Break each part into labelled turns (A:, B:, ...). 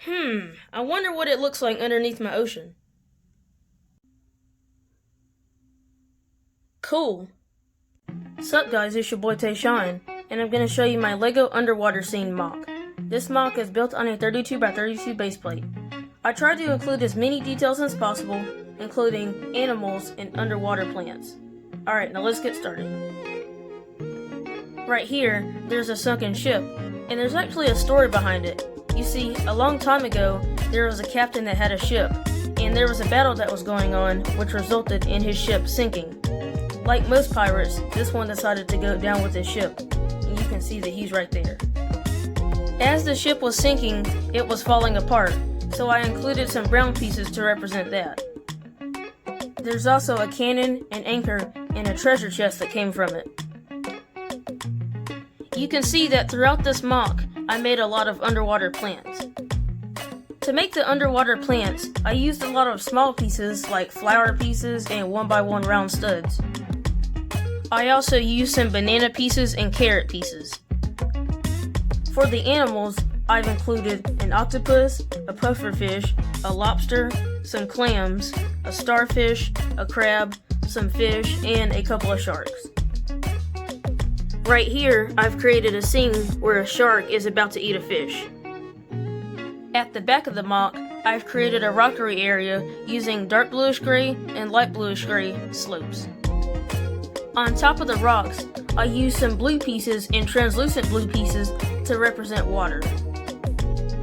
A: I wonder what it looks like underneath my ocean. Cool. Sup guys, it's your boy Tayshawn, and I'm going to show you my LEGO underwater scene MOC. This MOC is built on a 32x32 base plate. I tried to include as many details as possible, including animals and underwater plants. Alright, now let's get started. Right here, there's a sunken ship, and there's actually a story behind it. You see, a long time ago, there was a captain that had a ship, and there was a battle that was going on, which resulted in his ship sinking. Like most pirates, this one decided to go down with his ship, and you can see that he's right there. As the ship was sinking, it was falling apart, so I included some brown pieces to represent that. There's also a cannon, an anchor, and a treasure chest that came from it. You can see that throughout this MOC, I made a lot of underwater plants. To make the underwater plants, I used a lot of small pieces like flower pieces and 1x1 round studs. I also used some banana pieces and carrot pieces. For the animals, I've included an octopus, a pufferfish, a lobster, some clams, a starfish, a crab, some fish, and a couple of sharks. Right here, I've created a scene where a shark is about to eat a fish. At the back of the MOC, I've created a rockery area using dark bluish gray and light bluish gray slopes. On top of the rocks, I used some blue pieces and translucent blue pieces to represent water.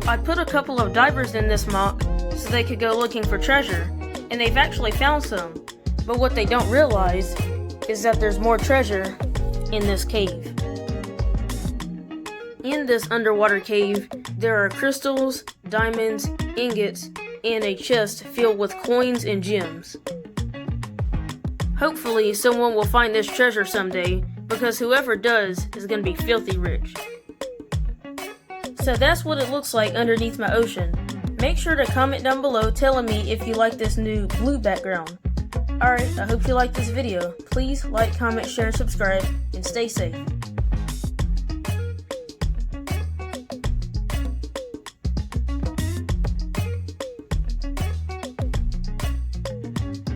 A: I put a couple of divers in this MOC so they could go looking for treasure, and they've actually found some, but what they don't realize is that there's more treasure in this cave. In this underwater cave, there are crystals, diamonds, ingots, and a chest filled with coins and gems. Hopefully someone will find this treasure someday, because whoever does is going to be filthy rich. So that's what it looks like underneath my ocean. Make sure to comment down below telling me if you like this new blue background. Alright, I hope you liked this video. Please like, comment, share, subscribe, and stay safe.